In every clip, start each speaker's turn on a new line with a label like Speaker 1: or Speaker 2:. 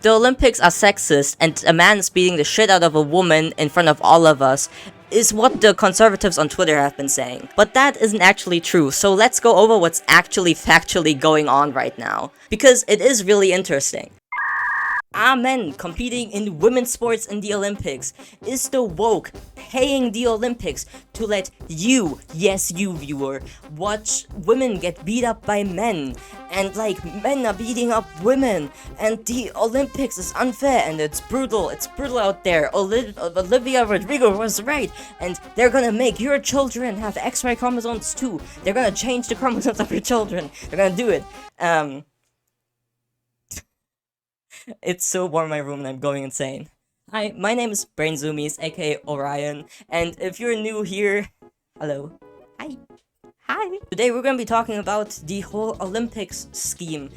Speaker 1: The Olympics are sexist, and a man's beating the shit out of a woman in front of all of us is what the conservatives on Twitter have been saying. But that isn't actually true, so let's go over what's actually factually going on right now, because it is really interesting. Are men competing in women's sports in the Olympics? Is the woke paying the Olympics to let you, yes you viewer, watch women get beat up by men? And like, men are beating up women, and the Olympics is unfair and it's brutal out there. Olivia Rodrigo was right, and they're gonna make your children have XY chromosomes too. They're gonna change the chromosomes of your children. They're gonna do it. It's so warm in my room and I'm going insane. Hi, my name is Brain Zoomies, aka Orion, and if you're new here, hello. Hi. Hi. Today we're gonna be talking about the whole Olympics scheme,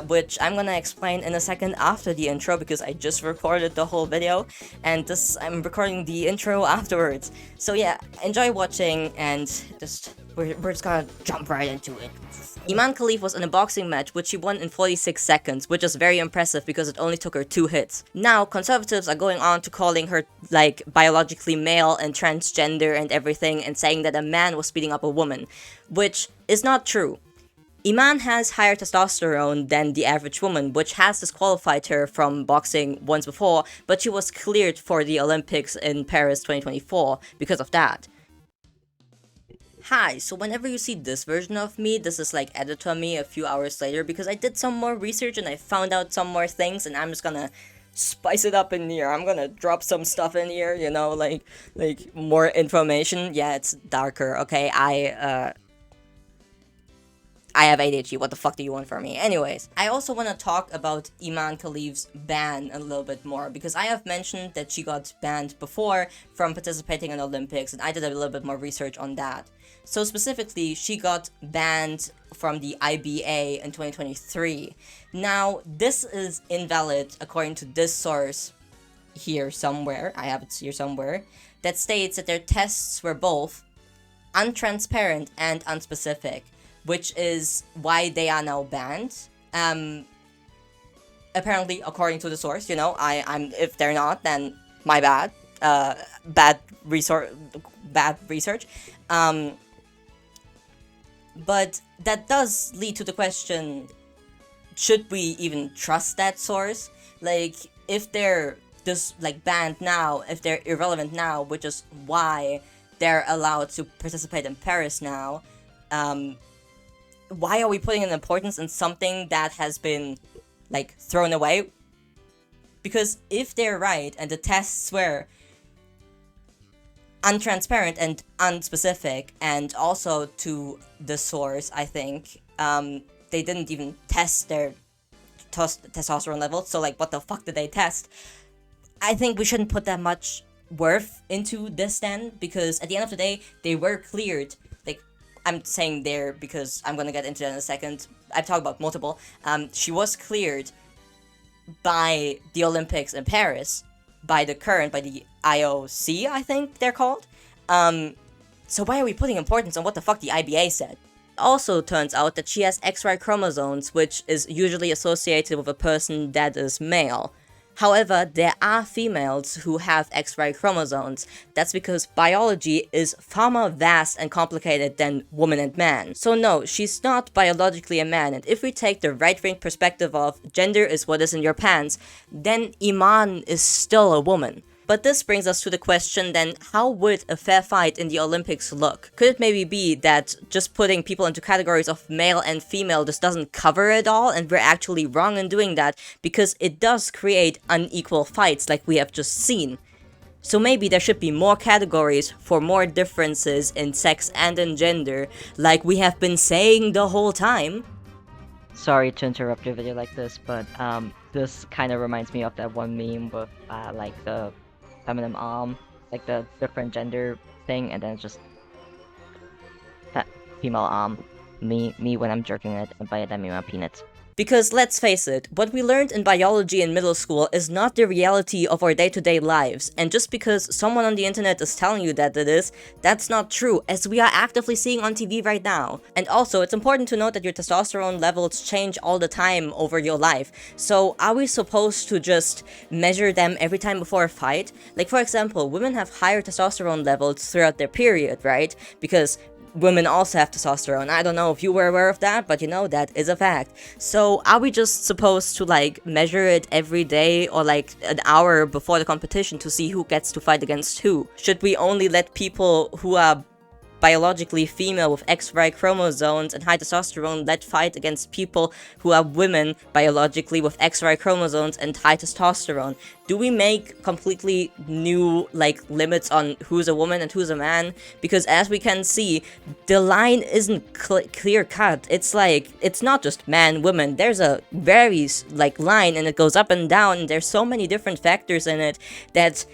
Speaker 1: which I'm gonna explain in a second after the intro because I just recorded the whole video, and I'm recording the intro afterwards. So yeah, enjoy watching, and we're just gonna jump right into it. Iman Khalif was in a boxing match which she won in 46 seconds, which is very impressive because it only took her 2 hits. Now, conservatives are going on to calling her, like, biologically male and transgender and everything, and saying that a man was beating up a woman, which is not true. Iman has higher testosterone than the average woman, which has disqualified her from boxing once before, but she was cleared for the Olympics in Paris 2024 because of that. Hi, so whenever you see this version of me, this is like editor me a few hours later because I did some more research and I found out some more things, and I'm just gonna spice it up in here. I'm gonna drop some stuff in here, you know, like more information. Yeah, it's darker, okay? I have ADHD, what the fuck do you want from me? Anyways, I also want to talk about Iman Khalif's ban a little bit more, because I have mentioned that she got banned before from participating in Olympics, and I did a little bit more research on that. So specifically, she got banned from the IBA in 2023. Now, this is invalid according to this source here somewhere, I have it here somewhere, that states that their tests were both untransparent and unspecific, which is why they are now banned. Apparently, according to the source, you know, I'm if they're not, then my bad. Bad research. But that does lead to the question: should we even trust that source? Like, if they're just like banned now, if they're irrelevant now, which is why they're allowed to participate in Paris now. Why are we putting an importance in something that has been, like, thrown away? Because if they're right, and the tests were untransparent and unspecific, and also to the source, I think, they didn't even test their testosterone levels, so, like, what the fuck did they test? I think we shouldn't put that much worth into this then, because at the end of the day, they were cleared. I'm saying there because I'm gonna get into that in a second. I've talked about multiple. She was cleared by the Olympics in Paris, by the IOC, I think they're called. So why are we putting importance on what the fuck the IBA said? Also turns out that she has XY chromosomes, which is usually associated with a person that is male. However, there are females who have XY chromosomes. That's because biology is far more vast and complicated than woman and man. So no, she's not biologically a man, and if we take the right-wing perspective of gender is what is in your pants, then Iman is still a woman. But this brings us to the question then, how would a fair fight in the Olympics look? Could it maybe be that just putting people into categories of male and female just doesn't cover it all, and we're actually wrong in doing that because it does create unequal fights like we have just seen? So maybe there should be more categories for more differences in sex and in gender, like we have been saying the whole time.
Speaker 2: Sorry to interrupt your video like this, but this kind of reminds me of that one meme with like the feminine arm, like the different gender thing, and then it's just female arm. Me when I'm jerking it, and by that I mean my penis.
Speaker 1: Because let's face it, what we learned in biology in middle school is not the reality of our day-to-day lives, and just because someone on the internet is telling you that it is, that's not true, as we are actively seeing on TV right now. And also, it's important to note that your testosterone levels change all the time over your life, so are we supposed to just measure them every time before a fight? Like, for example, women have higher testosterone levels throughout their period, right? Because women also have testosterone. I don't know if you were aware of that, but that is a fact. So are we just supposed to like measure it every day or like an hour before the competition to see who gets to fight against who? Should we only let people who are biologically female with XY chromosomes and high testosterone let fight against people who are women biologically with XY chromosomes and high testosterone? Do we make completely new like limits on who's a woman and who's a man? Because as we can see, the line isn't clear cut. It's like it's not just man, woman. There's a very like line and it goes up and down. And there's so many different factors in it that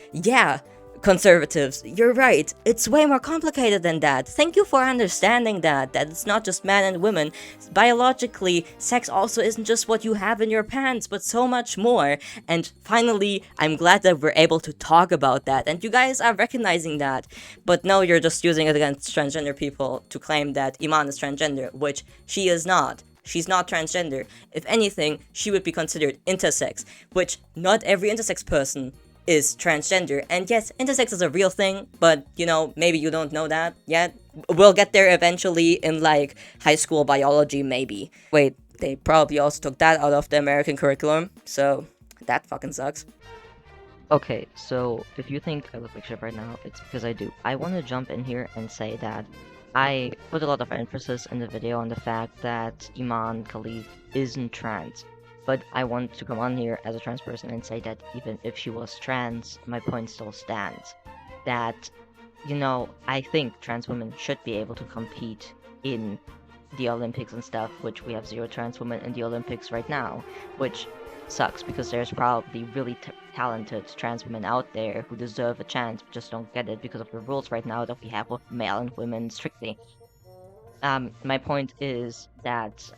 Speaker 1: conservatives, you're right. It's way more complicated than that. Thank you for understanding that it's not just men and women. Biologically, sex also isn't just what you have in your pants, but so much more. And finally, I'm glad that we're able to talk about that, and you guys are recognizing that. But no, you're just using it against transgender people to claim that Iman is transgender, which she is not. She's not transgender. If anything, she would be considered intersex, which not every intersex person is transgender. And yes, intersex is a real thing, but maybe you don't know that yet. We'll get there eventually in like high school biology, maybe. Wait, they probably also took that out of the American curriculum, so that fucking sucks.
Speaker 2: Okay, so if you think I look like shit right now, it's because I do. I want to jump in here and say that I put a lot of emphasis in the video on the fact that Iman Khalif isn't trans. But I want to come on here as a trans person and say that even if she was trans, my point still stands. That, I think trans women should be able to compete in the Olympics and stuff, which we have 0 trans women in the Olympics right now, which sucks because there's probably really talented trans women out there who deserve a chance but just don't get it because of the rules right now that we have with male and women strictly. My point is that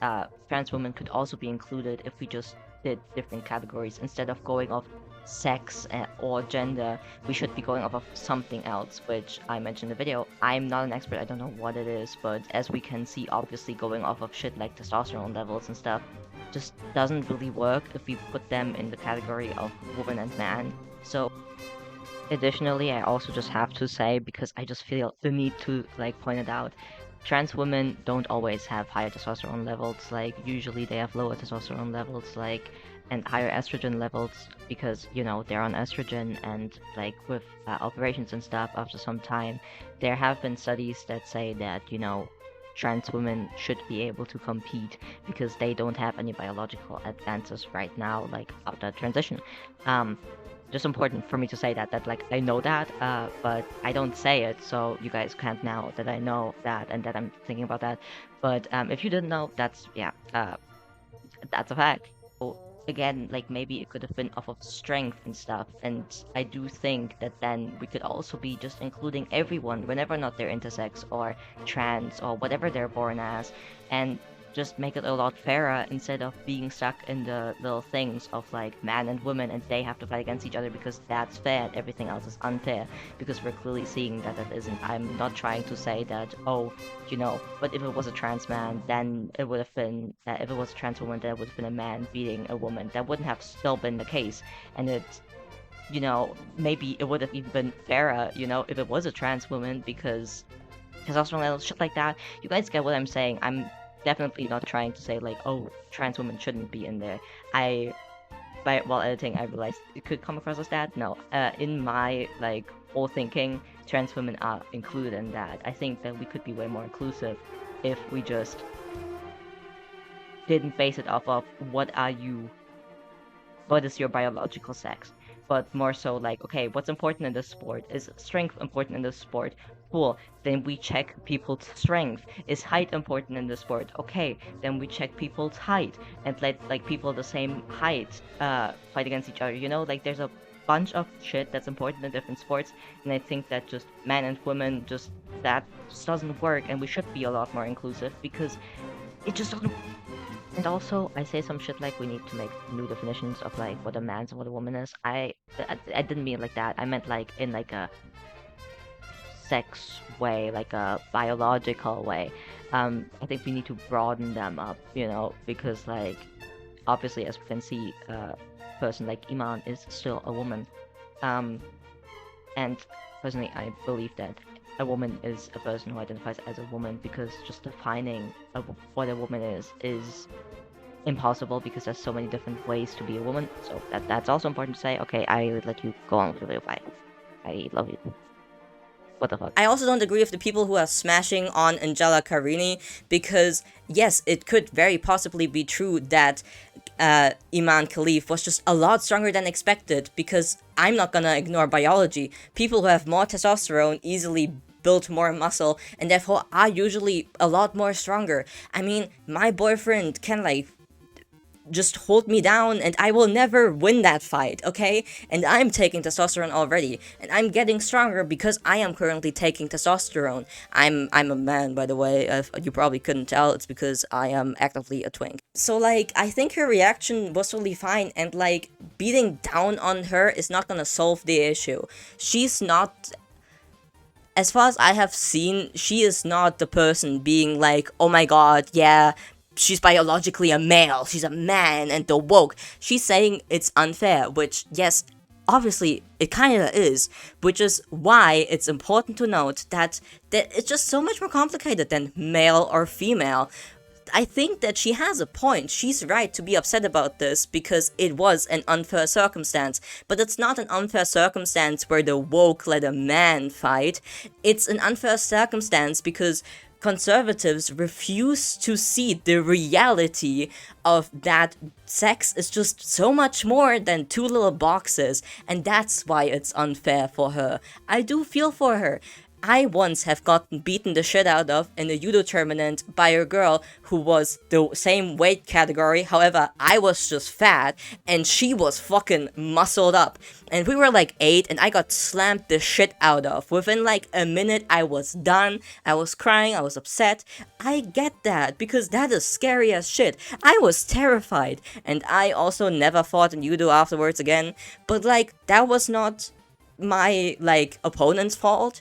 Speaker 2: trans women could also be included if we just did different categories. Instead of going off sex or gender, we should be going off of something else, which I mentioned in the video. I'm not an expert, I don't know what it is, but as we can see, obviously going off of shit like testosterone levels and stuff just doesn't really work if we put them in the category of woman and man. So additionally, I also just have to say, because I just feel the need to like point it out, trans women don't always have higher testosterone levels. Like usually they have lower testosterone levels, like, and higher estrogen levels because they're on estrogen, and like with operations and stuff after some time, there have been studies that say that trans women should be able to compete because they don't have any biological advances right now, like after transition. Just important for me to say that like I know that, but I don't say it, so you guys can't know that I know that and that I'm thinking about that. But if you didn't know, that's that's a fact. So, again, like maybe it could have been off of strength and stuff, and I do think that then we could also be just including everyone whenever not they're intersex or trans or whatever they're born as, and just make it a lot fairer instead of being stuck in the little things of like man and woman and they have to fight against each other because that's fair and everything else is unfair, because we're clearly seeing that it isn't. I'm not trying to say that, oh, but if it was a trans man, then it would have been, if it was a trans woman, then it would have been a man beating a woman. That wouldn't have still been the case. And it's, maybe it would have even been fairer, if it was a trans woman, because testosterone levels, shit like that. You guys get what I'm saying. I'm definitely not trying to say like, oh, trans women shouldn't be in there. While editing, I realized it could come across as that. No, in my like whole thinking, trans women are included in that. I think that we could be way more inclusive if we just didn't base it off of what is your biological sex, but more so like, okay, what's important in this sport? Is strength important in this sport? Cool, then we check people's strength. Is height important in the sport? Okay, then we check people's height and let like people the same height fight against each other. Like there's a bunch of shit that's important in different sports, and I think that just men and women that just doesn't work, and we should be a lot more inclusive because it just doesn't And also, I say some shit like we need to make new definitions of like what a man's and what a woman is. I didn't mean it like that. I meant like in like a sex way, like a biological way. I think we need to broaden them up, because like obviously, as we can see, person like Iman is still a woman. Um, and personally, I believe that a woman is a person who identifies as a woman, because just defining what a woman is impossible, because there's so many different ways to be a woman. So that's also important to say. Okay, I would let you go on with your video. Bye. I love you. What the fuck?
Speaker 1: I also don't agree with the people who are smashing on Angela Karini, because yes, it could very possibly be true that Iman Khalif was just a lot stronger than expected, because I'm not gonna ignore biology. People who have more testosterone easily build more muscle and therefore are usually a lot more stronger. I mean, my boyfriend can like just hold me down and I will never win that fight, okay? And I'm taking testosterone already, and I'm getting stronger because I am currently taking testosterone. I'm a man, by the way. If you probably couldn't tell, it's because I am actively a twink. So like, I think her reaction was totally fine, and like, beating down on her is not gonna solve the issue. She's not, as far as I have seen, she is not the person being like, oh my god, yeah, she's biologically a male, she's a man, and the woke. She's saying it's unfair, which, yes, obviously, it kinda is, which is why it's important to note that it's just so much more complicated than male or female. I think that she has a point. She's right to be upset about this because it was an unfair circumstance. But it's not an unfair circumstance where the woke let a man fight. It's an unfair circumstance because conservatives refuse to see the reality of that sex is just so much more than two little boxes, and that's why it's unfair for her. I do feel for her. I once have gotten beaten the shit out of in a judo tournament by a girl who was the same weight category, however, I was just fat, and she was fucking muscled up. And we were like 8, and I got slammed the shit out of. Within like a minute, I was done, I was crying, I was upset. I get that, because that is scary as shit. I was terrified, and I also never fought in judo afterwards again, but like, that was not my, like, opponent's fault.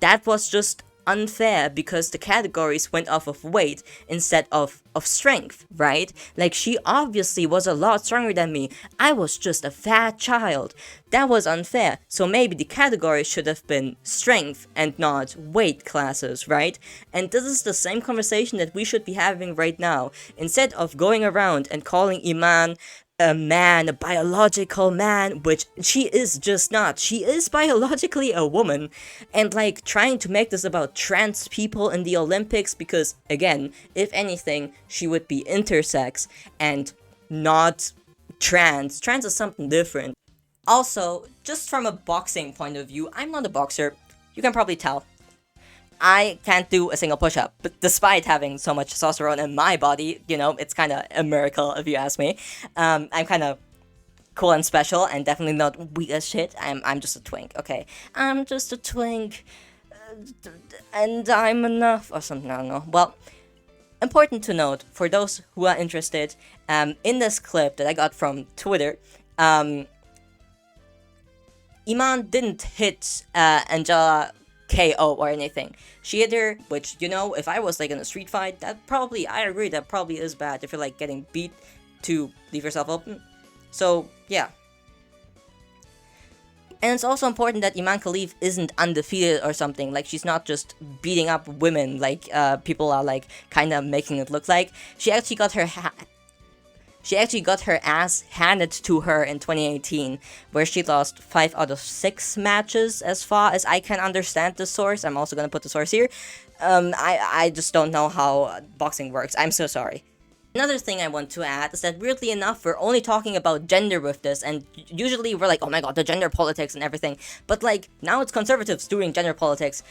Speaker 1: That was just unfair because the categories went off of weight instead of strength, right? Like, she obviously was a lot stronger than me. I was just a fat child. That was unfair. So maybe the category should have been strength and not weight classes, right? And this is the same conversation that we should be having right now. Instead of going around and calling Iman a man, a biological man, which she is just not. She is biologically a woman, and like trying to make this about trans people in the Olympics, because again, if anything, she would be intersex and not trans. Trans is something different. Also, just from a boxing point of view, I'm not a boxer. You can probably tell. I can't do a single push-up, but despite having so much testosterone in my body, it's kind of a miracle if you ask me. I'm kind of cool and special, and definitely not weak as shit. I'm just a twink, okay? I'm just a twink, and I'm enough, or something, I don't know. Well, important to note, for those who are interested, in this clip that I got from Twitter, Iman didn't hit Angela KO or anything. She hit her, which, if I was like in a street fight, I agree, that probably is bad if you're like getting beat to leave yourself open. So, yeah. And it's also important that Iman Khalif isn't undefeated or something. Like, she's not just beating up women like people are like kind of making it look like. She actually got her ass handed to her in 2018, where she lost 5 out of 6 matches, as far as I can understand the source. I'm also gonna put the source here. I just don't know how boxing works. I'm so sorry. Another thing I want to add is that, weirdly enough, we're only talking about gender with this, and usually we're like, oh my god, the gender politics and everything, but like, now it's conservatives doing gender politics,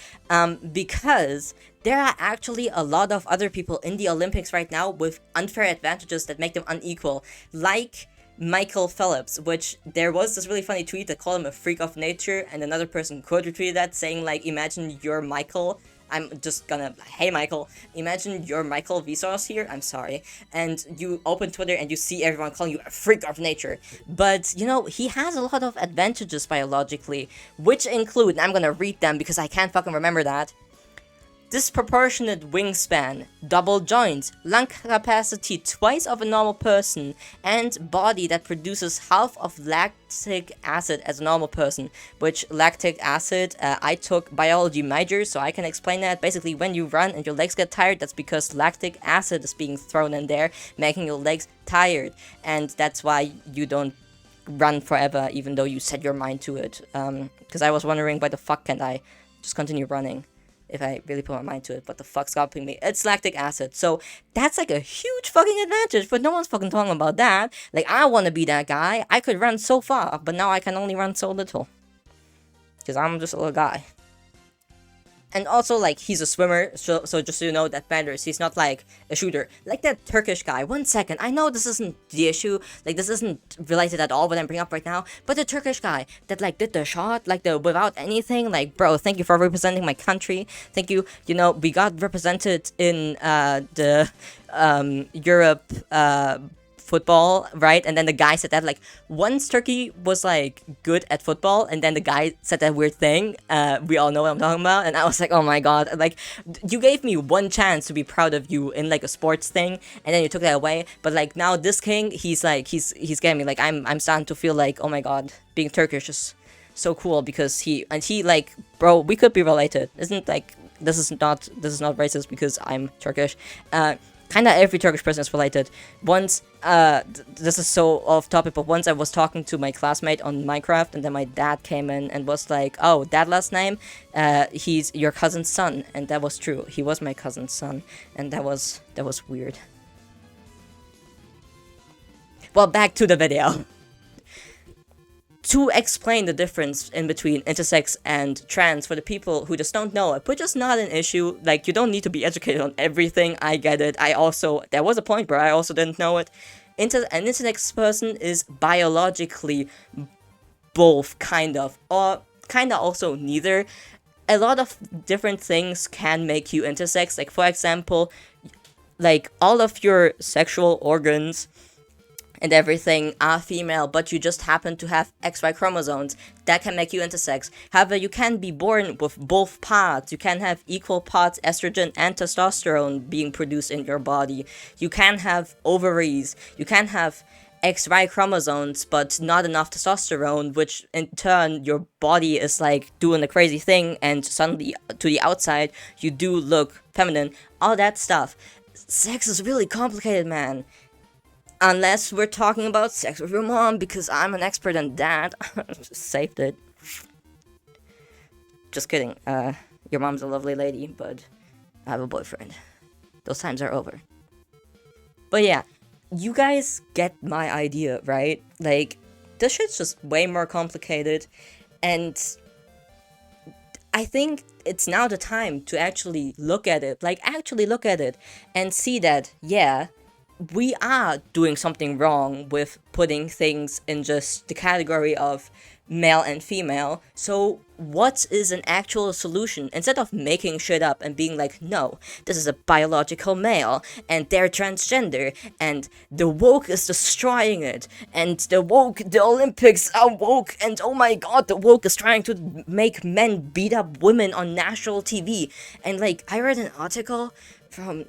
Speaker 1: because there are actually a lot of other people in the Olympics right now with unfair advantages that make them unequal, like Michael Phelps, which there was this really funny tweet that called him a freak of nature, and another person quote retweeted that saying like, imagine you're Michael, I'm just gonna, hey Michael, imagine you're Michael Vsauce here, I'm sorry, and you open Twitter and you see everyone calling you a freak of nature. But, he has a lot of advantages biologically, which include, and I'm gonna read them because I can't fucking remember that. Disproportionate wingspan, double joints, lung capacity twice of a normal person, and body that produces half of lactic acid as a normal person. Which lactic acid, I took biology major, so I can explain that. Basically, when you run and your legs get tired, that's because lactic acid is being thrown in there, making your legs tired, and that's why you don't run forever, even though you set your mind to it. Because I was wondering, why the fuck can't I just continue running if I really put my mind to it? What the fuck's stopping me? It's lactic acid. So that's like a huge fucking advantage, but no one's fucking talking about that. Like, I want to be that guy. I could run so far, but now I can only run so little. Because I'm just a little guy. And also, like, he's a swimmer, so just so you know, that matters. He's not, like, a shooter. Like that Turkish guy. 1 second. I know this isn't the issue. Like, this isn't related at all what I'm bringing up right now. But the Turkish guy that, like, did the shot, like, without anything. Like, bro, thank you for representing my country. Thank you. We got represented in, the, Europe, football, right? And then the guy said that, like, once Turkey was, like, good at football, and then the guy said that weird thing, we all know what I'm talking about, and I was like, oh my god, like, you gave me one chance to be proud of you in, like, a sports thing, and then you took that away. But, like, now this king, he's getting me, like, I'm starting to feel like, oh my god, being Turkish is so cool, because he, like, bro, we could be related. Isn't, like, this is not racist because I'm Turkish. Kinda every Turkish person is related. Once, this is so off topic, but once I was talking to my classmate on Minecraft, and then my dad came in and was like, oh, that last name, he's your cousin's son. And that was true. He was my cousin's son. And that was weird. Well, back to the video. To explain the difference in between intersex and trans for the people who just don't know it, which is not an issue. Like, you don't need to be educated on everything. I get it. There was a point where I also didn't know it. An intersex person is biologically both, kind of, or kind of also neither. A lot of different things can make you intersex. Like, for example, like, all of your sexual organs and everything are female, but you just happen to have XY chromosomes. That can make you intersex. However, you can be born with both parts. You can have equal parts estrogen and testosterone being produced in your body. You can have ovaries. You can have XY chromosomes, but not enough testosterone, which in turn, your body is like doing a crazy thing, and suddenly, to the outside, you do look feminine. All that stuff. Sex is really complicated, man. Unless we're talking about sex with your mom, because I'm an expert in that. Just saved it. Just kidding. Your mom's a lovely lady, but I have a boyfriend. Those times are over. But yeah, you guys get my idea, right? Like, this shit's just way more complicated, and I think it's now the time to actually look at it. Like, actually look at it and see that, yeah, we are doing something wrong with putting things in just the category of male and female. So what is an actual solution? Instead of making shit up and being like, no, this is a biological male, and they're transgender, and the woke is destroying it, and the Olympics are woke, and oh my god, the woke is trying to make men beat up women on national TV. And like, I read an article from,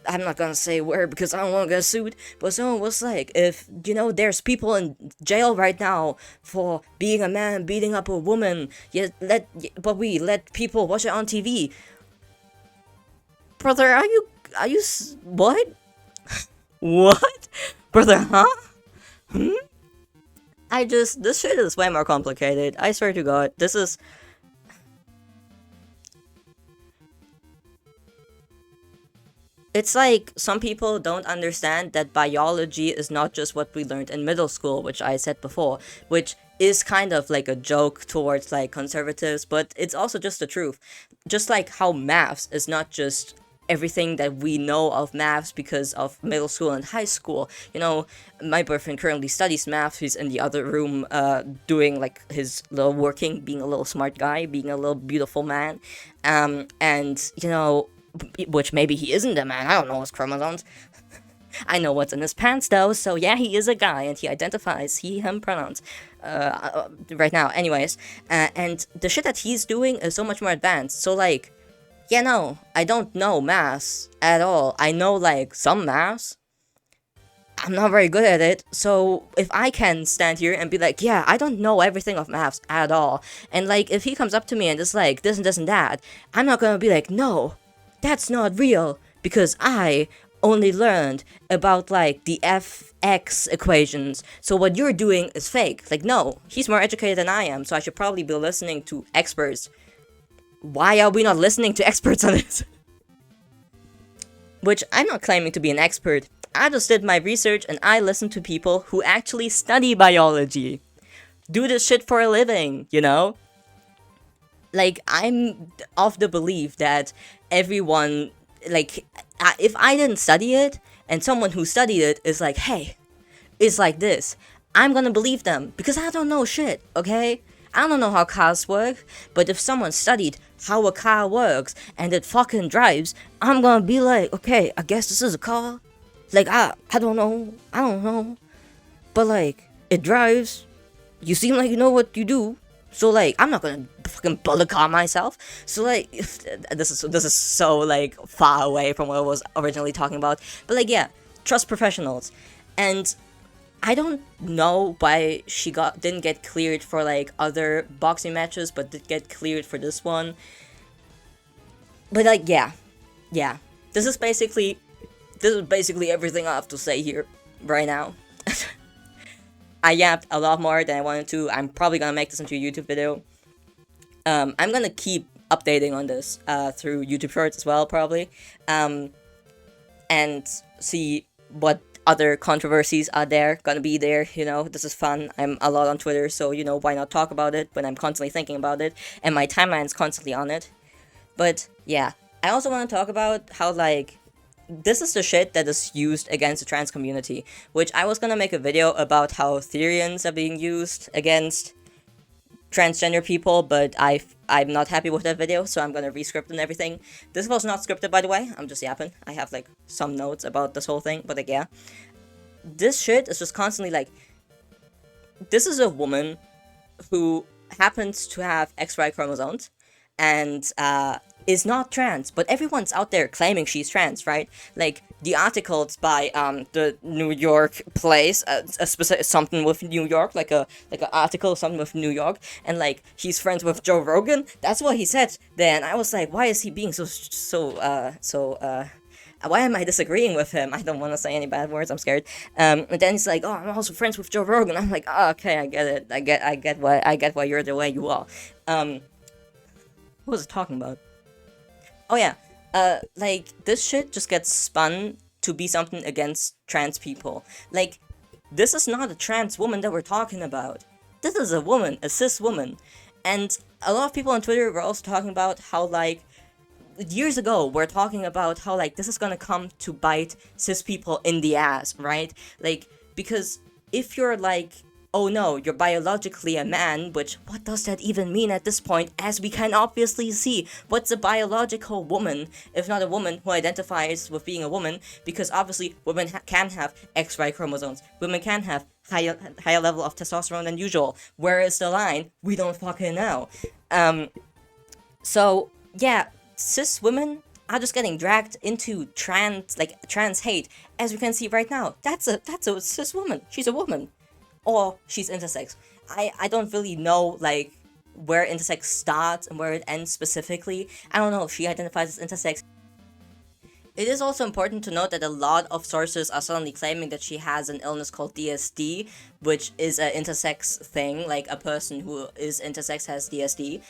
Speaker 1: I'm not gonna say where because I don't want to get sued, but someone was like, if, there's people in jail right now for being a man beating up a woman, but we let people watch it on TV. Brother, are you, what? What? Brother, huh? This shit is way more complicated. I swear to God, this is... It's like, some people don't understand that biology is not just what we learned in middle school, which I said before, which is kind of like a joke towards like conservatives, but it's also just the truth. Just like how maths is not just everything that we know of maths because of middle school and high school. You know, my boyfriend currently studies math. He's in the other room doing like his little working, being a little smart guy, being a little beautiful man. And, you know, which maybe he isn't a man. I don't know his chromosomes. I know what's in his pants though, so yeah, he is a guy, and he identifies he/him pronouns right now. Anyways, and the shit that he's doing is so much more advanced. So like, yeah, no, I don't know maths at all. I know like some maths. I'm not very good at it, so if I can stand here and be like, yeah, I don't know everything of maths at all, and like, if he comes up to me and is like, this and this and that, I'm not gonna be like, no, that's not real, because I only learned about like the fx equations, so what you're doing is fake. Like, no, he's more educated than I am, so I should probably be listening to experts. Why are we not listening to experts on this? Which, I'm not claiming to be an expert. I just did my research and I listened to people who actually study biology. Do this shit for a living, you know? Like, I'm of the belief that everyone, like, if I didn't study it, and someone who studied it is like, hey, it's like this, I'm gonna believe them, because I don't know shit, okay? I don't know how cars work, but if someone studied how a car works, and it fucking drives, I'm gonna be like, okay, I guess this is a car. Like, I don't know, but like, it drives, you seem like you know what you do, so like, I'm not gonna fucking build a car myself. So like, this is so like far away from what I was originally talking about. But like, yeah, trust professionals. And I don't know why she didn't get cleared for like other boxing matches, but did get cleared for this one. But like, yeah, this is basically everything I have to say here right now. I yapped a lot more than I wanted to. I'm probably gonna make this into a YouTube video. I'm gonna keep updating on this through YouTube Shorts as well, probably. And see what other controversies are gonna be there, you know. This is fun. I'm a lot on Twitter, so, you know, why not talk about it when I'm constantly thinking about it, and my timeline's constantly on it. But, yeah. I also want to talk about how, like, this is the shit that is used against the trans community, which I was gonna make a video about how Therians are being used against transgender people, but I'm not happy with that video, so I'm gonna re-script and everything. This was not scripted, by the way. I'm just yapping. I have like some notes about this whole thing, but like, yeah, this shit is just constantly like, this is a woman who happens to have XY chromosomes and is not trans, but everyone's out there claiming she's trans, right? Like, the articles by the New York place, a specific something with New York, like a article something with New York, and like, he's friends with Joe Rogan. That's what he said. Then I was like, why is he being why am I disagreeing with him? I don't want to say any bad words. I'm scared. And then he's like, oh, I'm also friends with Joe Rogan. I'm like, oh, okay, I get it. I get why you're the way you are. What was I talking about? Oh yeah, like, this shit just gets spun to be something against trans people. Like, this is not a trans woman that we're talking about. This is a woman, a cis woman. And a lot of people on Twitter were also talking about how, like, years ago, we're talking about how, like, this is gonna come to bite cis people in the ass, right? Like, because if you're like, oh no, you're biologically a man, which, what does that even mean at this point, as we can obviously see? What's a biological woman, if not a woman who identifies with being a woman? Because obviously, women can have XY chromosomes. Women can have higher level of testosterone than usual. Where is the line? We don't fucking know. So, yeah, cis women are just getting dragged into trans hate, as we can see right now. That's a cis woman. She's a woman. Or she's intersex. I don't really know, like, where intersex starts and where it ends specifically. I don't know if she identifies as intersex. It is also important to note that a lot of sources are suddenly claiming that she has an illness called DSD, which is an intersex thing, like a person who is intersex has DSD,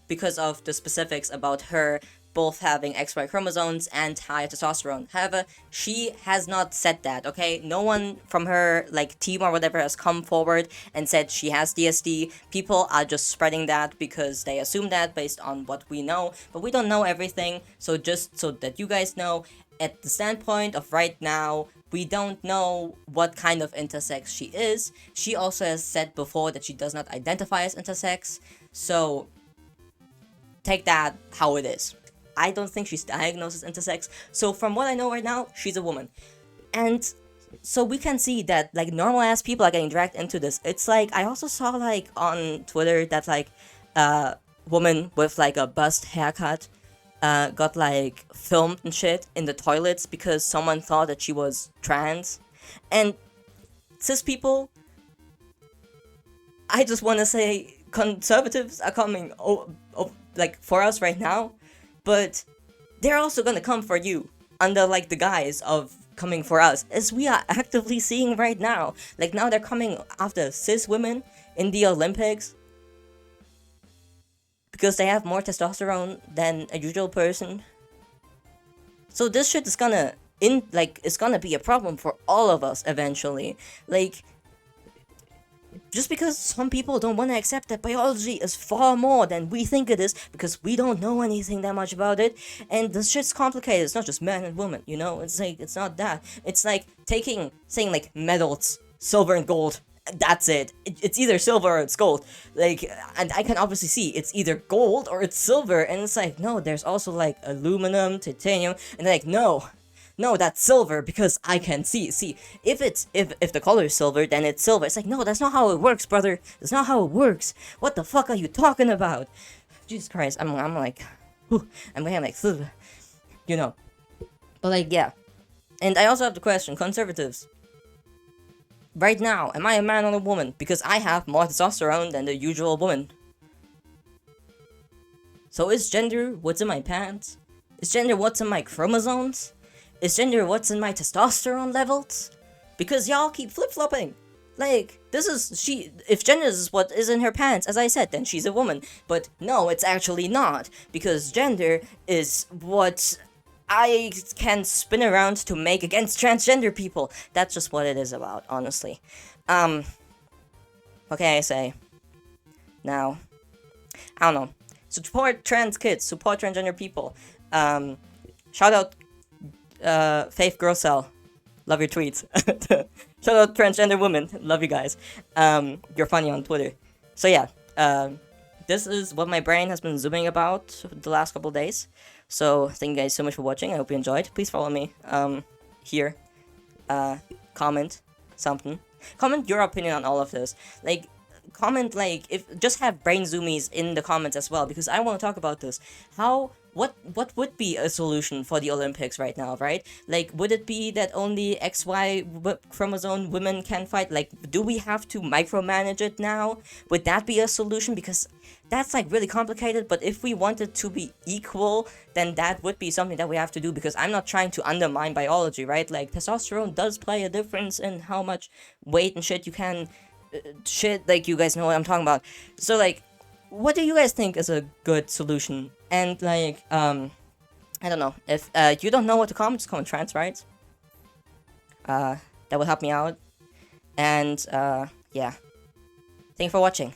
Speaker 1: because of the specifics about her both having XY chromosomes and high testosterone. However, she has not said that, okay? No one from her, like, team or whatever has come forward and said she has DSD. People are just spreading that because they assume that based on what we know, but we don't know everything, so just so that you guys know, at the standpoint of right now, we don't know what kind of intersex she is. She also has said before that she does not identify as intersex, so take that how it is. I don't think she's diagnosed as intersex, so from what I know right now, she's a woman. And so we can see that, like, normal ass people are getting dragged into this. It's like, I also saw, like, on Twitter that, like, a woman with, like, a bust haircut got, like, filmed and shit in the toilets because someone thought that she was trans. And cis people, I just want to say conservatives are coming like for us right now, but they're also gonna come for you under, like, the guise of coming for us, as we are actively seeing right now. Like, now they're coming after cis women in the Olympics because they have more testosterone than a usual person. So this shit is gonna it's gonna be a problem for all of us eventually. Like, just because some people don't want to accept that biology is far more than we think it is, because we don't know anything that much about it, and this shit's complicated. It's not just man and woman, you know? It's like, it's not that. It's like saying like metals, silver and gold. That's it. It's either silver or it's gold. Like, and I can obviously see it's either gold or it's silver, and it's like, no, there's also like aluminum, titanium, and like, no, that's silver because I can see. See, if the color is silver, then it's silver. It's like, no, that's not how it works, brother. That's not how it works. What the fuck are you talking about? Jesus Christ, I'm like, whew, I'm getting like, you know. But like, yeah. And I also have the question, conservatives. Right now, am I a man or a woman? Because I have more testosterone than the usual woman. So is gender what's in my pants? Is gender what's in my chromosomes? Is gender what's in my testosterone levels? Because y'all keep flip-flopping. Like, if gender is what is in her pants, as I said, then she's a woman. But no, it's actually not. Because gender is what I can spin around to make against transgender people. That's just what it is about, honestly. What can I say? Now, I don't know. Support trans kids, support transgender people. Shout out Faith Girl Cell. Love your tweets. Shout out transgender women. Love you guys. You're funny on Twitter. So yeah, this is what my brain has been zooming about the last couple days. So thank you guys so much for watching. I hope you enjoyed. Please follow me here. Comment something. Comment your opinion on all of this. Like, comment, like, if just have brain zoomies in the comments as well, because I want to talk about this. What would be a solution for the Olympics right now, right? Like, would it be that only XY chromosome women can fight? Like, do we have to micromanage it now? Would that be a solution? Because that's, like, really complicated, but if we wanted to be equal, then that would be something that we have to do, because I'm not trying to undermine biology, right? Like, testosterone does play a difference in how much weight and shit you can... like, you guys know what I'm talking about. So, like, what do you guys think is a good solution? And, like, I don't know. If you don't know what to comment, just comment trans rights. That would help me out. And, yeah. Thank you for watching.